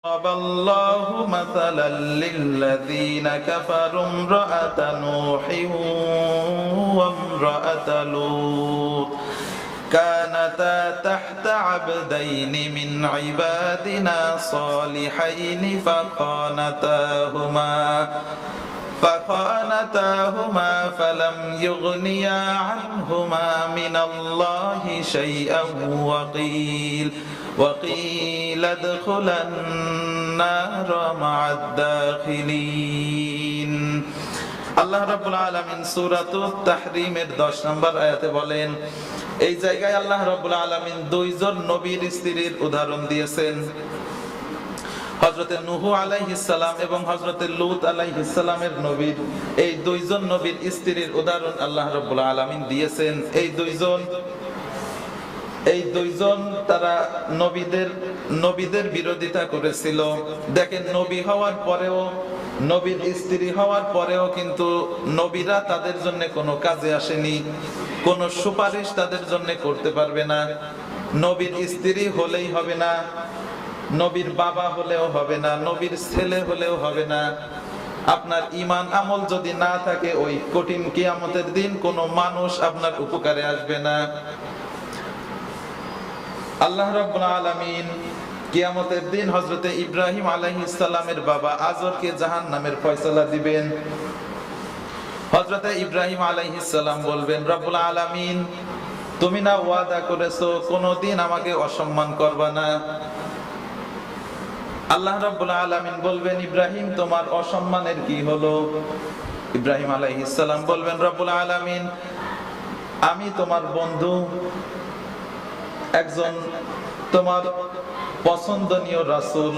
ضرب الله مثلا للذين كفروا امرأة نوح وامرأة لوط كانتا تحت عبدين من عبادنا صالحين فخانتاهما فلم يغنيا عنهما من الله شيئا وقيل ادخلا النار مع الداخلين। আল্লাহ রাব্বুল আলামিন সূরাতুত তাহরীমের 10 নম্বর আয়াতে বলেন, এই জায়গায় আল্লাহ রাব্বুল আলামিন দুইজন নবীর স্ত্রীর উদাহরণ দিয়েছেন। হযরতে নূহ আলাইহিস সালাম এবং হযরতে লূত আলাইহিস সালামের নবীর এই দুইজন নবীর স্ত্রীর উদাহরণ আল্লাহ রাব্বুল আলামিন দিয়েছেন। এই দুইজন তারা নবীদের বিরোধিতা করেছিল। দেখেন, নবী হওয়ার পরেও, নবীর স্ত্রী হওয়ার পরেও কিন্তু নবীরা তাদের জন্য কোনো কাজে আসেনি, কোনো সুপারিশ তাদের জন্য করতে পারবে না। নবীর স্ত্রী হলেই হবে না, নবীর বাবা হলেও হবে না, নবীর ছেলে হলেও হবে না। আপনার ঈমান আমল যদি না থাকে, ওই কঠিন কিয়ামতের দিন কোনো মানুষ আপনার উপকারে আসবে না। আল্লাহ রাব্বুল আলামিন কিয়ামতের দিন হযরতে ইব্রাহিম আলাইহিস সালামের বাবা আজরকে জাহান্নামের ফয়সালা দিবেন। হযরতে ইব্রাহিম আলাইহিস সালাম বলবেন, রব্বুল আলামিন, তুমি না ওয়াদা করেছো কোনদিন আমাকে অসম্মান করবা না। আল্লাহ রাব্বুল আলামিন বলবেন, ইব্রাহিম, তোমার অসম্মানের কি হলো? ইব্রাহিম আলাইহিস সালাম বলবেন, রব্বুল আলামিন, আমি তোমার বন্ধু, একজন তোমার পছন্দনীয় রাসূল,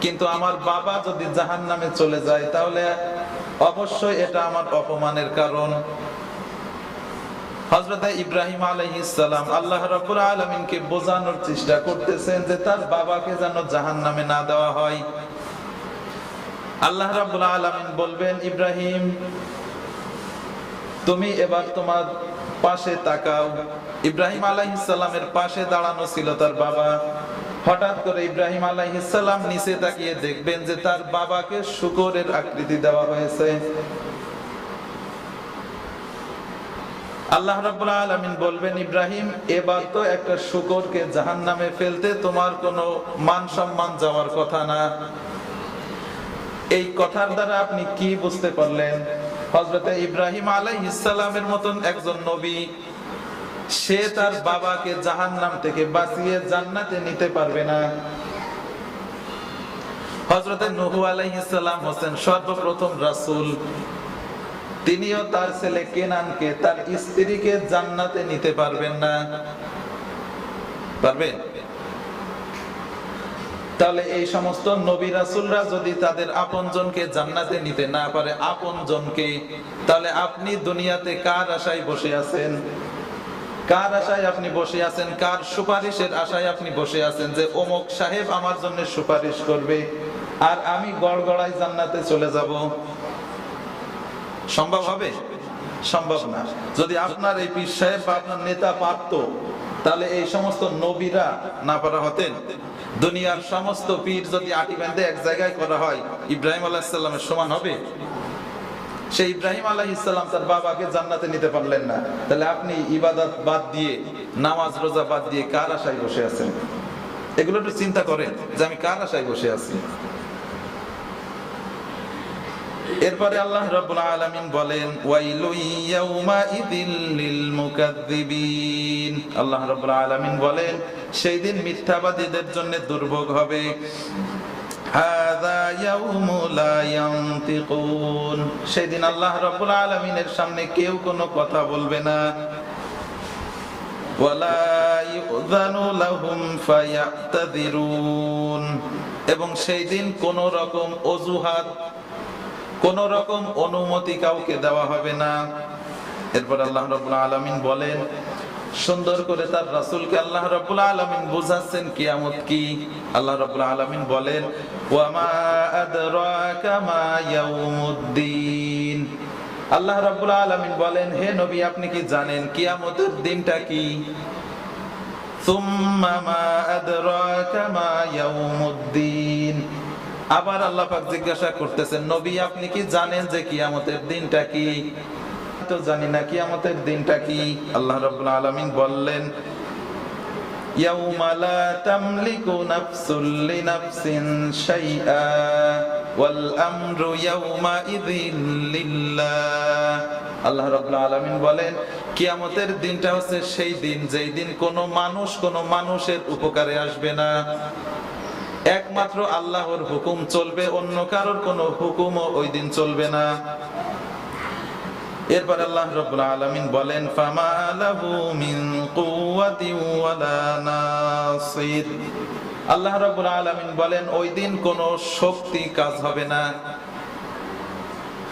কিন্তু আমার বাবা যদি জাহান্নামে চলে যায় তাহলে অবশ্যই এটা আমার অপমানের কারণ। হযরত ইব্রাহিম আলাইহিস সালাম আল্লাহ রাব্বুল আলামিনকে বোঝানোর চেষ্টা করতেছেন যে তার বাবাকে যেন জাহান্নামে না দেওয়া হয়। আল্লাহ রাব্বুল আলামিন বলবেন, ইব্রাহিম, তুমি এবার তোমার পাশে তাকাও। ইব্রাহিম আলাইহিস সালামের পাশে দাঁড়ানো ছিল তার বাবা। হঠাৎ করে ইব্রাহিম আলাইহিস সালাম নিচে তাকিয়ে দেখবেন যে তার বাবাকে শূকরের আকৃতি দেওয়া হয়েছে। আল্লাহ রাব্বুল আলামিন বলবেন, ইব্রাহিম, এবার তো একটা শূকরকে জাহান্নামে ফেলতে তোমার কোনো মান সম্মান যাওয়ার কথা না। এই কথার দ্বারা আপনি কি বুঝতে পারলেন? হযরতে ইব্রাহিম আলাইহিস সালামের মতন একজন নবী, সে তার বাবাকে জাহান্নাম থেকে বাঁচিয়ে জান্নাতে নিতে পারবে না। হযরতে নূহ আলাইহিস সালাম হোসেন সর্বপ্রথম রাসূল, তিনিও তার ছেলে কেনানকে, তার স্ত্রীকে জান্নাতে নিতে পারবেন না। পারবেন? তাহলে এই সমস্ত নবী রাসূলরা যদি তাদের আপনজনকে জান্নাতে নিতে না পারে, আপনজনকে, তাহলে আপনি দুনিয়াতে কার আশায় বসে আছেন? কার আশায় আপনি বসে আছেন? কার সুপারিশের আশায় আপনি বসে আছেন যে অমুক সাহেব আমার জন্য সুপারিশ করবে আর আমি গড়গড়ায় জান্নাতে চলে যাব? সম্ভব হবে? সম্ভব না। যদি আপনার এই পীর সাহেব বা আপনার নেতা পারতো, তাহলে এই সমস্ত নবীরা না পারা হতেন? দুনিয়ার সমস্ত পীর যদি আটি বেঁধে এক জায়গায় করা হয়, ইব্রাহিম আলাইহিস সালামের সমান হবে? সেই ইব্রাহিম আলাইহিস সালাম তার বাবাকে জান্নাতে নিতে পারলেন না, তাহলে আপনি ইবাদত বাদ দিয়ে, নামাজ রোজা বাদ দিয়ে কার আশায় বসে আছেন? এগুলো একটু চিন্তা করেন যে আমি কার আশায় বসে আছি। এরপরে আল্লাহ রাব্বুল আলামিন বলেন, ওয়াইলু ইয়াউমাইযিল লিল মুকাজ্জিবিন। আল্লাহ রাব্বুল আলামিন বলেন, সেই দিন মিথ্যাবাদীদের জন্য দুর্ভোগ হবে। হাযা ইয়াউমু লা ইয়ানতিকুন। সেই দিন আল্লাহ রাব্বুল আলামিনের সামনে কেউ কোনো কথা বলবে না। ওয়ালা ইউযানু লাহুম ফায়াতাযিরুন। এবং সেই দিন কোন রকম অজুহাত, কোন রকম অনুমতি কাউকে দেওয়া হবে না। এরপর আল্লাহ রাব্বুল আলামিন বলেন, সুন্দর করে তার রাসূলকে আল্লাহ রাব্বুল আলামিন বুঝাচ্ছেন কিয়ামত কি। আল্লাহ রাব্বুল আলামিন বলেন, ওয়া মা আদরাকা মা ইয়াউমুদ্দিন। আল্লাহ রাব্বুল আলামিন বলেন, হে নবী, আপনি কি জানেন কিয়ামতের দিনটা কি? সুম্মা মা আদরাকা মা ইয়াউমুদ্দিন। আবার আল্লাহ পাক জিজ্ঞাসা করতেছেন, নবী আপনি কি জানেন যে কিয়ামতের দিনটা কি? তো জানি না কিয়ামতের দিনটা কি। আল্লাহ রাব্বুল আলামিন বললেন, ইয়াউমা লা তামলিকু নাফসুন লিনাফসিন শাইআ ওয়াল আমরু ইয়াউমা ইযিন লিল্লাহ। আল্লাহ রাব্বুল আলামিন বলেন, কিয়ামতের দিনটা হচ্ছে সেই দিন যেই দিন কোনো মানুষ কোনো মানুষের উপকারে আসবে না। একমাত্র আল্লাহর হুকুম চলবে, অন্য কারোর কোনো হুকুমও ওই দিন চলবে না। এরপর আল্লাহ রাব্বুল আলামিন বলেন, ফামা লাহু মিন কুওয়াতিন ওয়ালা নাসির। আল্লাহ রাব্বুল আলামিন বলেন, ওই দিন কোনো শক্তি কাজ হবে না।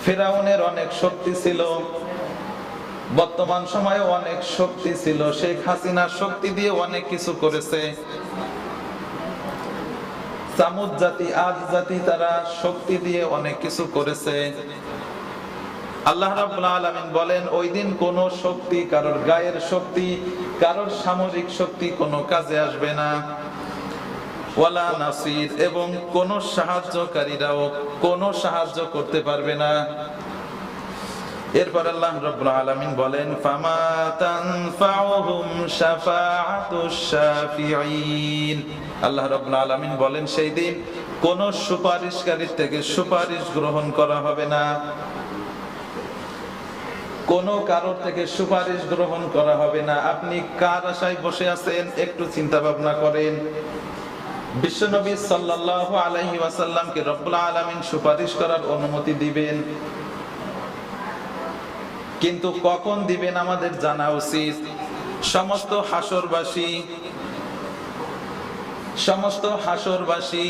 ফিরআউনের অনেক শক্তি ছিল, বর্তমান সময়ে অনেক শক্তি ছিল, শেখ হাসিনা শক্তি দিয়ে অনেক কিছু করেছে। সামুদ জাতি, আদ জাতি, তারা শক্তি দিয়ে অনেক কিছু করেছে। আল্লাহ রাব্বুল আলামিন বলেন, ওই দিন কোন শক্তি, কারোর গায়ের শক্তি, কারোর সামরিক শক্তি কোনো কাজে আসবে না। ওয়ালা নাসির, এবং কোন সাহায্যকারীরাও কোনো সাহায্য করতে পারবে না। এরপর আল্লাহ রাব্বুল আলামিন বলেন, ফামা তানফাউহুম শাফাআতুশ শাফিঈন। আল্লাহ রাব্বুল আলামিন বলেন, সেই দিন কোন সুপারিশকারীর থেকে সুপারিশ গ্রহণ করা হবে না, কোন কারোর থেকে সুপারিশ গ্রহণ করা হবে না। আপনি কার আশায় বসে আছেন একটু চিন্তা ভাবনা করেন। বিশ্বনবী সাল্লাল্লাহু আলাইহি ওয়াসাল্লামকে রব্বুল আলামিন সুপারিশ করার অনুমতি দিবেন, কিন্তু কখন দিবেন আমাদের জানা উচিত। সমস্ত হাসরবাসী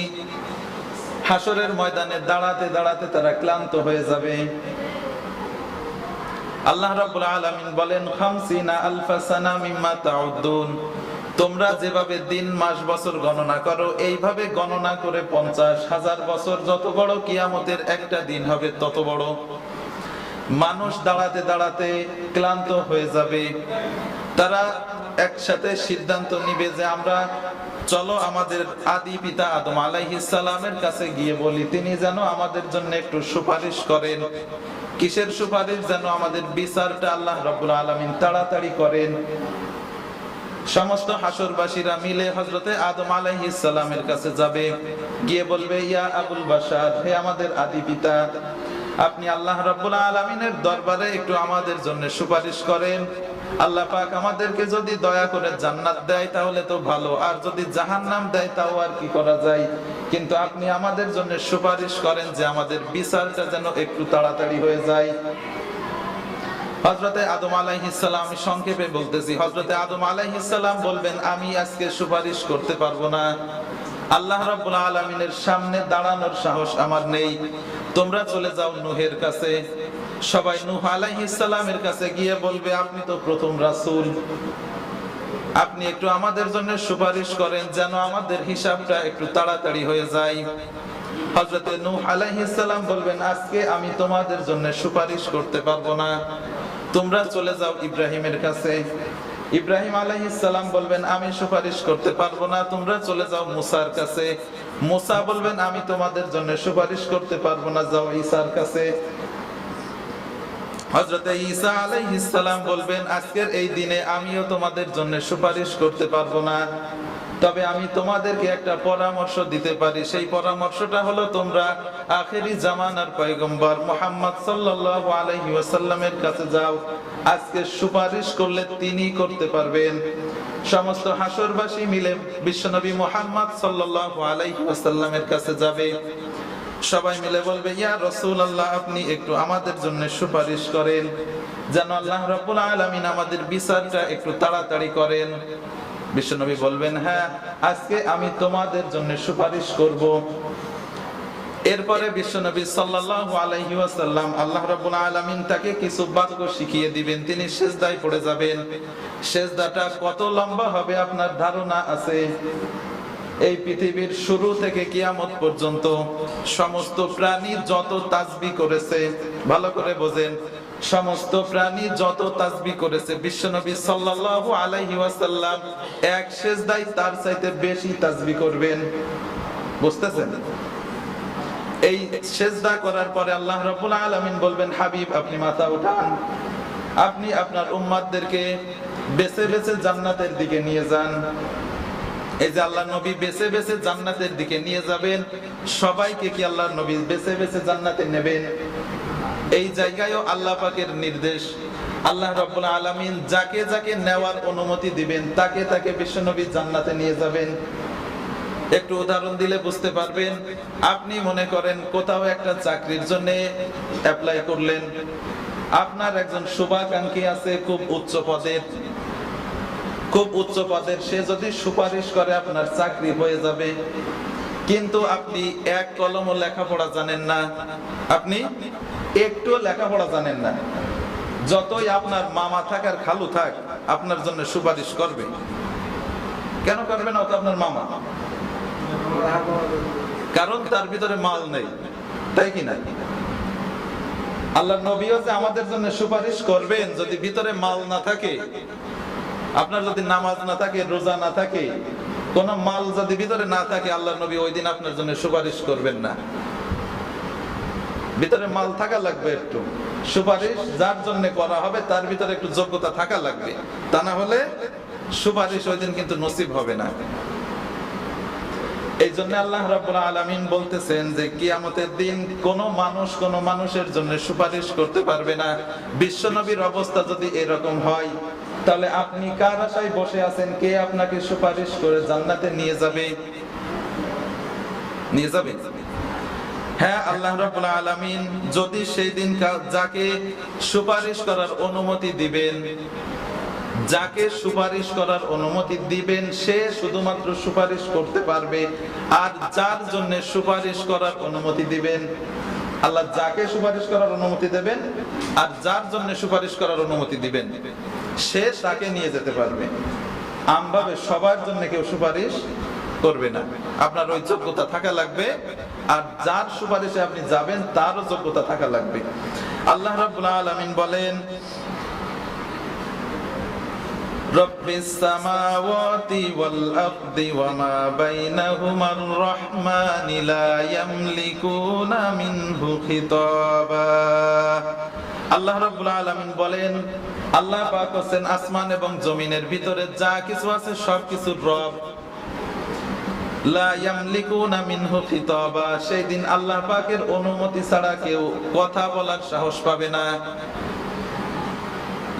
হাসরের ময়দানে দাঁড়াতে দাঁড়াতে তারা ক্লান্ত হয়ে যাবে। আল্লাহ রাব্বুল আলামিন বলেন, খামসিনা আলফা সানা মিম্মা তাউদ্দুন। তোমরা যেভাবে দিন মাস বছর গণনা করো, এইভাবে গণনা করে 50,000 বছর, যত বড় কিয়ামতের একটা দিন হবে তত বড়। মানুষ দাঁড়াতে দাঁড়াতে ক্লান্ত হয়ে যাবে। তারা একসাথে সিদ্ধান্ত নিবে যে আমরা চলো আমাদের আদি পিতা আদম আলাইহিস সালামের কাছে গিয়ে বলি, তিনি যেন আমাদের জন্য একটু সুপারিশ করেন। কিসের সুপারিশ? যেন আমাদের বিচারটা আল্লাহ রাব্বুল আলামিন তাড়াতাড়ি করেন। সমস্ত হাসরবাসীরা মিলে হযরতে আদম আলাইহিস সালামের কাছে যাবে, গিয়ে বলবে, ইয়া আবুল বাশার, হে আমাদের আদি পিতা, আপনি আল্লাহ রাব্বুল আলামিনের দরবারে একটু আমাদের জন্য সুপারিশ করেন। আল্লাহ পাক আমাদেরকে যদি দয়া করে জান্নাত দেয় তাহলে তো ভালো, আর যদি জাহান্নাম দেয় তাও আর কি করা যায়, কিন্তু আপনি আমাদের জন্য সুপারিশ করেন যে আমাদের বিচারটা যেন একটু তাড়াতাড়ি হয়ে যায়। হযরতে আদম আলাইহিস সালাম, আমি সংক্ষেপে বলতেছি, হযরতে আদম আলাইহিস সালাম বলবেন, আমি আজকে সুপারিশ করতে পারবো না। আল্লাহ রাব্বুল আলামিনের সামনে দাঁড়ানোর সাহস আমার নেই। তোমরা চলে যাও নূহের কাছে। সবাই নূহ আলাইহিস সালামের কাছে গিয়ে বলবে, আপনি তো প্রথম রাসূল, আপনি একটু আমাদের জন্য সুপারিশ করেন যেন আমাদের হিসাবটা একটু তাড়াতাড়ি হয়ে যায়। হযরতে নূহ আলাইহিস সালাম বলবেন, আজকে আমি তোমাদের জন্য সুপারিশ করতে পারবো না, তোমরা চলে যাও ইব্রাহিমের কাছে। ইব্রাহিম আলাইহিস সালাম বলবেন, আমি সুপারিশ করতে পারবো না, তোমরা চলে যাও মুসার কাছে। মুসা বলবেন, আমি তোমাদের জন্য সুপারিশ করতে পারবো না, যাও ঈসার কাছে। হযরতে ঈসা আলাইহিস সালাম বলবেন, আজকের এই দিনে আমিও তোমাদের জন্য সুপারিশ করতে পারবো না, তবে আমি তোমাদেরকে একটা পরামর্শ দিতে পারি। সেই পরামর্শটা হলো, তোমরা আখেরি জামানার পয়গম্বর মুহাম্মদ সাল্লাল্লাহু আলাইহি ওয়াসাল্লামের কাছে যাও, আজকে সুপারিশ করলে তিনি করতে পারবেন। সমস্ত হাসরবাসী মিলে বিশ্বনবী মুহাম্মদ সাল্লাল্লাহু আলাইহি ওয়াসাল্লামের কাছে যাবে। সবাই মিলে বলবে, ইয়া রাসূলুল্লাহ, আপনি একটু আমাদের জন্য সুপারিশ করেন যেন আল্লাহ রাব্বুল আলামিন আমাদের বিচারটা একটু তাড়াতাড়ি করেন। বিশ্বনবী বলবেন, হ্যাঁ, আজকে আমি তোমাদের জন্য সুপারিশ করব। এরপরে বিশ্বনবী সাল্লাল্লাহু আলাইহি ওয়াসাল্লাম, আল্লাহ রাব্বুল আলামিন তাকে কিছু বাক্য শিখিয়ে দিবেন, তিনি সিজদায় পড়ে যাবেন। সিজদাটা কত লম্বা হবে আপনার ধারণা আছে? এই পৃথিবীর শুরু থেকে কিয়ামত পর্যন্ত সমস্ত প্রাণী যত তাসবিহ করেছে, ভালো করে বোঝেন, সমস্ত প্রাণী যত তাসবিহ করেছে বিশ্বনবী সাল্লাল্লাহু আলাইহি ওয়াসাল্লাম এক সিজদায় তার চাইতে বেশি তাসবিহ করবেন। বুঝতেছেন? এই সিজদা করার পরে আল্লাহ রাব্বুল আলামিন বলবেন, হাবিব আপনি মাথা উঠান, আপনি আপনার উম্মতদেরকে বেছে বেছে জান্নাতের দিকে নিয়ে যান। এই যে আল্লাহর নবী বেছে বেছে জান্নাতের দিকে নিয়ে যাবেন, সবাইকে কি আল্লাহর নবী বেছে বেছে জান্নাতে নেবেন? এই জায়গায়ও আল্লাহ পাকের নির্দেশ, আল্লাহ রাব্বুল আলামিন যাকে যাকে নেওয়ার অনুমতি দিবেন তাকে তাকে বিশ্বনবী জান্নাতে নিয়ে যাবেন। একটু উদাহরণ দিলে বুঝতে পারবেন। আপনি মনে করেন কোথাও একটা চাকরির জন্য অ্যাপ্লাই করলেন, আপনার একজন শুভাকাঙ্ক্ষী আছে খুব উচ্চ পদের, সে যদি সুপারিশ করে আপনার চাকরি হয়ে যাবে, কিন্তু আপনি এক কলমও লেখাপড়া জানেন না, আপনি একটু লেখাপড়া জানেন না, যতই আপনার মামা থাক আর খালু থাক আপনার জন্য সুপারিশ করবে। কেন করবে না? ও তো আপনার মামা, কারণ তার ভিতরে মাল নেই, তাই কি না? আল্লাহর নবীও যে আমাদের জন্য সুপারিশ করবেন যদি ভিতরে মাল না থাকে, আপনার যদি নামাজ না থাকে, রোজা না থাকে, কোন মাল যদি ভিতরে না থাকে, আল্লাহর নবী ওই দিন আপনার জন্য সুপারিশ করবেন না। ভিতরে মাল থাকা লাগবে, একটু সুপারিশ যার জন্য করা হবে তার ভিতরে একটু যোগ্যতা থাকা লাগবে, তা না হলে সুপারিশ ওই দিন কিন্তু নসিব হবে না। এই জন্য আল্লাহ রাব্বুল আলামিন বলতেছেন যে কিয়ামতের দিন কোন মানুষ কোন মানুষের জন্য সুপারিশ করতে পারবে না। বিশ্বনবীর অবস্থা যদি এরকম হয়, তাহলে আপনি কার আশায় বসে আছেন? কে আপনাকে সুপারিশ করে জান্নাতে নিয়ে যাবে? হ্যাঁ, আল্লাহ রাব্বুল আলামিন যদি সেই দিন যাকে সুপারিশ করার অনুমতি দিবেন, যাকে সুপারিশ করার অনুমতি দিবেন সে শুধুমাত্র সুপারিশ করতে পারবে। আর যার জন্য সুপারিশ করার অনুমতি দিবেন, আল্লাহ যাকে সুপারিশ করার অনুমতি দেবেন আর যার জন্য সুপারিশ করার অনুমতি দিবেন সে তাকে নিয়ে যেতে পারবে। আমভাবে সবার জন্য কেউ সুপারিশ করবে না। আপনার ওই যোগ্যতা থাকা লাগবে, আর যার সুপারিশে আপনি যাবেন তারও যোগ্যতা থাকা লাগবে। আল্লাহ রাব্বুল আলামিন বলেন, রব্বিস সামাওয়াতি ওয়াল আরদি ওয়া মা বাইনাহুমার রাহমানি লা ইয়ামলিকুনা মিনহু খিতাবা। আল্লাহ রাব্বুল আলামিন বলেন, আল্লাহ পাক হচ্ছেন আসমান এবং জমিনের ভিতরে যা কিছু আছে সবকিছুর রব। লা ইয়ামলিকুনা মিনহু খিতাবা, সেই দিন আল্লাহ পাকের অনুমতি ছাড়া কেউ কথা বলার সাহস পাবে না।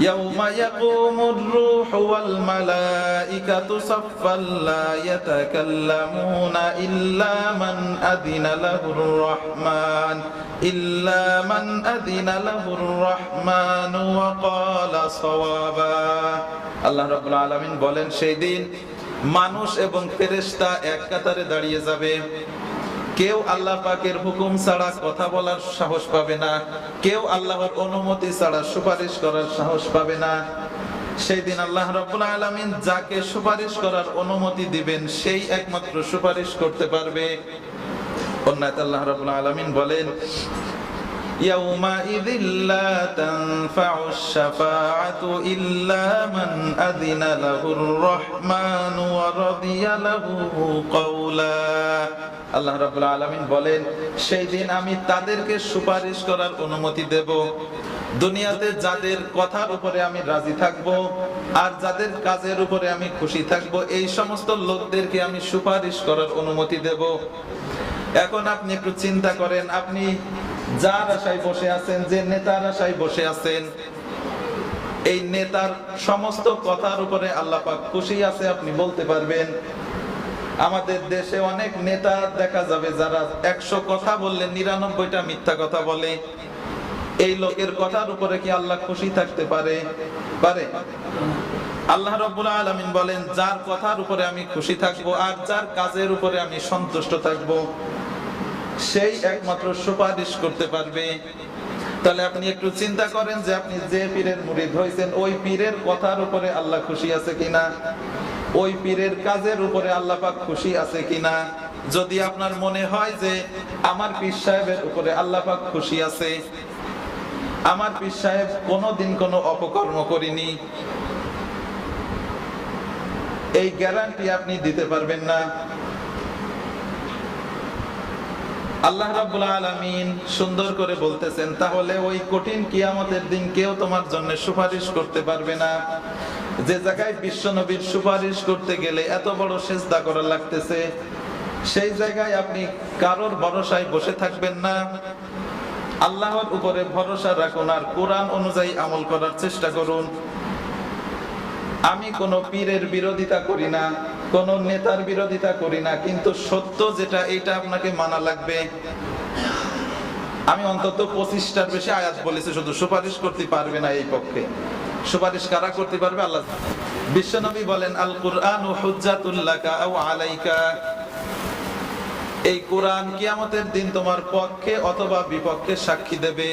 ইয়াউমা ইয়াকুমুর রূহু ওয়াল মালাইকাতু সাফফান লা ইয়াতাকাল্লামুনা ইল্লা মান আযিনা লাহুর রাহমান ওয়া ক্বালা সাওয়াবা। আল্লাহ রাব্বুল আলামিন বলেন, সেই দিন মানুষ এবং ফেরেশতা এক কাতারে দাঁড়িয়ে যাবে। কেউ আল্লাহ পাকের হুকুম ছাড়া কথা বলার সাহস পাবে না, কেউ আল্লাহর অনুমতি ছাড়া সুপারিশ করার সাহস পাবে না। সেই দিন আল্লাহ রাব্বুল আলামিন যাকে সুপারিশ করার অনুমতি দিবেন সেই একমাত্র সুপারিশ করতে পারবে। অন্যথায় আল্লাহ রাব্বুল আলামিন বলেন, ইয়াউমাইযিল লা তানফাউশ শাফাআতু ইল্লা মান আযিনা লাহুর রাহমানু ওয়া রাদিয়া লাহু কাওলা। আল্লাহ রাব্বুল আলামিন বলেন, সেই দিন আমি তাদেরকে সুপারিশ করার অনুমতি দেব, দুনিয়াতে যাদের কথার উপরে আমি রাজি থাকব আর যাদের কাজের উপরে আমি খুশি থাকব, এই সমস্ত লোকদেরকে আমি সুপারিশ করার অনুমতি দেব। এখন আপনি একটু চিন্তা করেন, আপনি যার আশায় বসে আছেন, যে নেতার আশায় বসে আছেন, এই নেতার সমস্ত কথার উপরে আল্লাহ পাক খুশি আছে আপনি বলতে পারবেন? আমাদের দেশে অনেক নেতা দেখা যাবে যারা 100 কথা বললে 99টা মিথ্যা কথা বলে। এই লোকের কথার উপরে কি আল্লাহ খুশি থাকতে পারে? আল্লাহ রাব্বুল আলামিন বলেন, যার কথার উপরে আমি খুশি থাকবো আর যার কাজের উপরে আমি সন্তুষ্ট থাকবো সেই একমাত্র সুপারিশ করতে পারবে। তাহলে আপনি একটু চিন্তা করেন যে আপনি যে পীরের মুরিদ হয়েছেন ওই পীরের কথার উপরে আল্লাহ খুশি আছে কিনা, ওই পীরের কাজের উপরে আল্লাহ পাক খুশি আছে কিনা। যদি আপনার মনে হয় যে আমার পীর সাহেবের উপরে আল্লাহ পাক খুশি আছে, আমার পীর সাহেব কোনোদিন কোনো অপকর্ম করিনি, এই গ্যারান্টি আপনি দিতে পারবেন না। আল্লাহ রাব্বুল আলামিন সুন্দর করে বলতেছেন, তাহলে ওই কঠিন কিয়ামতের দিন কেউ তোমার জন্য সুপারিশ করতে পারবে না। যে জায়গায় বিশ্বনবীর সুপারিশ করতে গেলে এত বড় সিজদা করা লাগতেছে, সেই জায়গায় আপনি কারোর ভরসায় বসে থাকবেন না। আল্লাহর উপরে ভরসা রাখুন আর কোরআন অনুযায়ী আমল করার চেষ্টা করুন। আমি কোনো পীরের বিরোধিতা করি না, কোন নেতার বিরোধিতা করি না, কিন্তু সত্য যেটা এটা আপনাকে মানা লাগবে। আমি অন্তত 25টার বেশি আয়াত বলেছি, শুধু সুপারিশ করতে পারবে না এই পক্ষে। সুপারিশ কারা করতে পারবে? আল্লাহ। বিশ্বনবী বলেন, আল কুরআনু হুজ্জাতুল লাকা আও আলাইকা, এই কোরআন কিয়ামতের দিন তোমার পক্ষে অথবা বিপক্ষে সাক্ষী দেবে।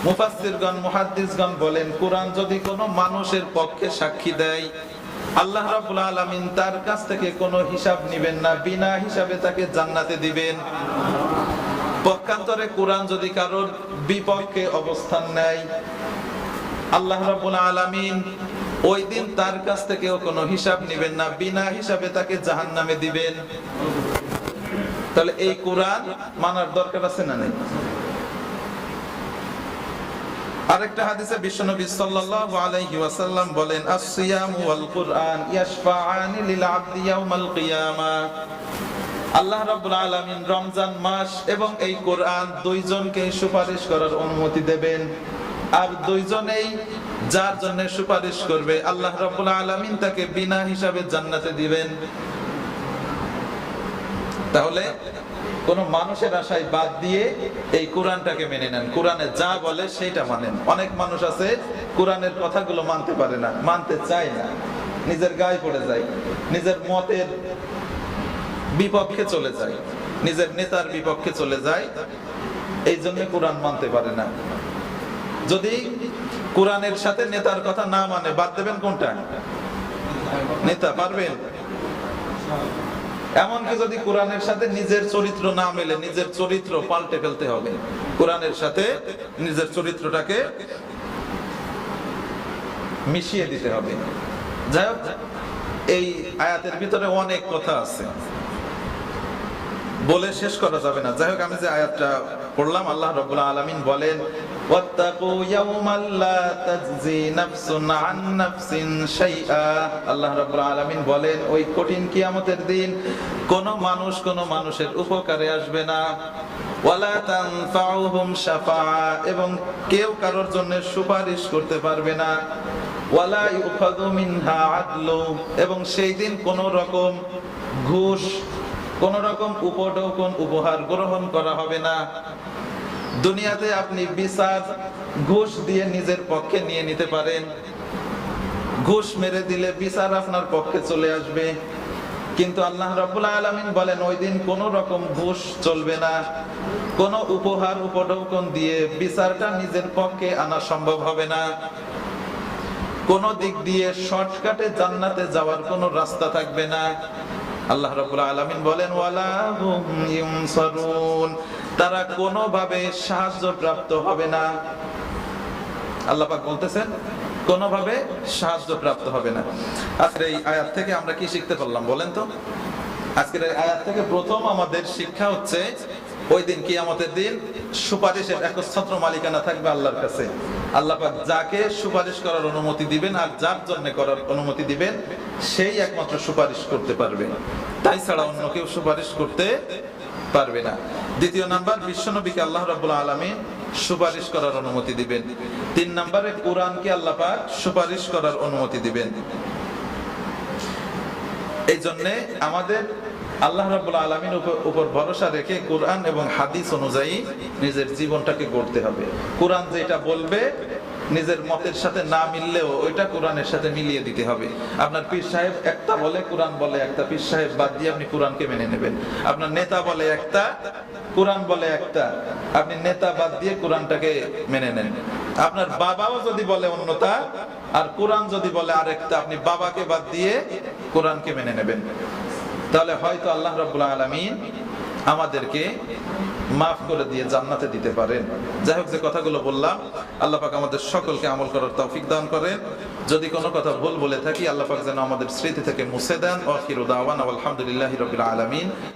মুফাসসিরগণ মুহাদ্দিসগণ বলেন, কোরআন যদি কোনো মানুষের পক্ষে সাক্ষী দেয়, আল্লাহ রাব্বুল আলামিন তার কাছ থেকে কোনো হিসাব নেবেন না, বিনা হিসাবে তাকে জান্নাতে দিবেন। পক্ষান্তরে কোরআন যদি কারোর বিপক্ষে অবস্থান নেয়, আল্লাহ রাব্বুল আলামিন ওই দিন তার কাছ থেকেও কোনো হিসাব নেবেন না, বিনা হিসাবে তাকে জাহান্নামে দিবেন। তাহলে এই কোরআন মানার দরকার আছে না নেই? আরেকটা হাদিসে বিশ্বনবী সাল্লাল্লাহু আলাইহি ওয়াসাল্লাম বলেন, আস-সিয়ামু ওয়াল কুরআন ইয়াশফাআনি লিল আবদি ইয়াউমাল কিয়ামা। আল্লাহ রাব্বুল আলামিন রমজান মাস এবং এই কোরআন দুইজনকে সুপারিশ করার অনুমতি দেবেন, আর দুইজনেই যার জন্য সুপারিশ করবে আল্লাহ রাব্বুল আলামিন তাকে বিনা হিসাবে জান্নাতে দিবেন। তাহলে কোন মানুষের আশায় বাদ দিয়ে এই কোরআনটাকে মেনে নেন, কোরআনে যা বলে সেইটা মানেন। অনেক মানুষ আছে কোরআনের কথাগুলো মানতে পারে না, মানতে চায় না, নিজের গায়ে পড়ে যায়, নিজের মতের বিপক্ষে চলে যায়, নিজের নেতার বিপক্ষে চলে যায়, এই জন্য কোরআন মানতে পারে না। যদি কোরআনের সাথে নেতার কথা না মানে বাদ দেবেন কোনটা? নেতা। পারবেন? এমনকি যদি কোরআনের সাথে নিজের চরিত্র না মেলে, নিজের চরিত্র পাল্টে ফেলতে হবে, কোরআনের সাথে নিজের চরিত্রটাকে মিশিয়ে দিতে হবে। যাই হোক, এই আয়াতের ভিতরে অনেক কথা আছে, বলে শেষ করা যাবে না। যাই হোক, আমি যে আয়াতটা পড়লাম, আল্লাহ রাব্বুল আলামিন বলেন, ওয়াত্তাকু ইয়াওমাল লা তাজজি নাফসুন আন নাফসিন শাইআ। আল্লাহ রাব্বুল আলামিন বলেন, ওই কঠিন কিয়ামতের দিন কোন মানুষ কোন মানুষের উপকারে আসবে না। ওয়ালা তানফাউহুম শাফাআ, এবং কেউ কারোর জন্য সুপারিশ করতে পারবে না। ওয়ালা ইউখাযু মিনহা আদলু, এবং সেই দিন কোন রকম ঘুষ, কোন রকম উপঢৌকন, উপহার গ্রহণ করা হবে না। দুনিয়াতে আপনি বিচার ঘুষ দিয়ে নিজের পক্ষে নিয়ে নিতে পারেন, ঘুষ মেরে দিলে বিচার আপনার পক্ষে চলে আসবে, কিন্তু আল্লাহ রাব্বুল আলামিন বলেন ওই দিন কোন রকম ঘুষ চলবে না, কোন উপহার উপঢৌকন দিয়ে বিচারটা নিজের পক্ষে আনা সম্ভব হবে না। কোন দিক দিয়ে শর্টকাটে জান্নাতে যাওয়ার কোন রাস্তা থাকবে না। আল্লাহ রাব্বুল আলামিন বলেন, ওয়ালা হুম ইউনসারুন, তারা কোনোভাবে সাহায্য প্রাপ্ত হবে না। আল্লাহ পাক বলতেছেন কোনোভাবে সাহায্য প্রাপ্ত হবে না। আজকের এই আয়াত থেকে আমরা কি শিখতে পারলাম বলেন তো? আজকের এই আয়াত থেকে প্রথম আমাদের শিক্ষা হচ্ছে, ওই দিন কিয়ামতের দিন সুপারিশের একচ্ছত্র মালিকানা থাকবে আল্লাহর কাছে। আল্লাহ পাক যাকে সুপারিশ করার অনুমতি দিবেন আর যার জন্য করার অনুমতি দিবেন, সেই একমাত্র সুপারিশ করতে পারবে, তাই ছাড়া অন্য কেউ সুপারিশ করতে পারবে না। দ্বিতীয় নাম্বার, বিশ্বনবীকে আল্লাহ রাব্বুল আলামিন সুপারিশ করার অনুমতি দিবেন। 3 নম্বরে, কোরআনকে আল্লাহ পাক সুপারিশ করার অনুমতি দিবেন। এই জন্য আমাদের আল্লাহ রাব্বুল আলামিনের উপর ভরসা রেখে কোরআন এবং হাদিস অনুযায়ী নিজের জীবনটাকে গড়তে হবে। কোরআন যেটা বলবে নিজের মতের সাথে না মিললেও ওইটা কোরআনের সাথে মিলিয়ে দিতে হবে। আপনার পীর সাহেব একটা বলে, কোরআন বলে একটা, পীর সাহেব বাদ দিয়ে আপনি কোরআনকে মেনে নেবেন। আপনার নেতা বলে একটা, কোরআন বলে একটা, আপনি নেতা বাদ দিয়ে কোরআনটাকে মেনে নেন। আপনার বাবাও যদি বলে অন্যতা আর কোরআন যদি বলে আরেকটা, আপনি বাবাকে বাদ দিয়ে কোরআনকে মেনে নেবেন। তাহলে হয়তো আল্লাহ রাব্বুল আলামিন আমাদেরকে মাফ করে দিয়ে জান্নাতে দিতে পারেন। যাই হোক, যে কথাগুলো বললাম, আল্লাহ পাক আমাদের সকলকে আমল করার তৌফিক দান করেন। যদি কোনো কথা ভুল বলে থাকি, আল্লাহ পাক যেন আমাদের স্মৃতি থেকে মুছে দেন। আখিরু দাওয়ানা আলহামদুলিল্লাহি রাব্বিল আলামিন।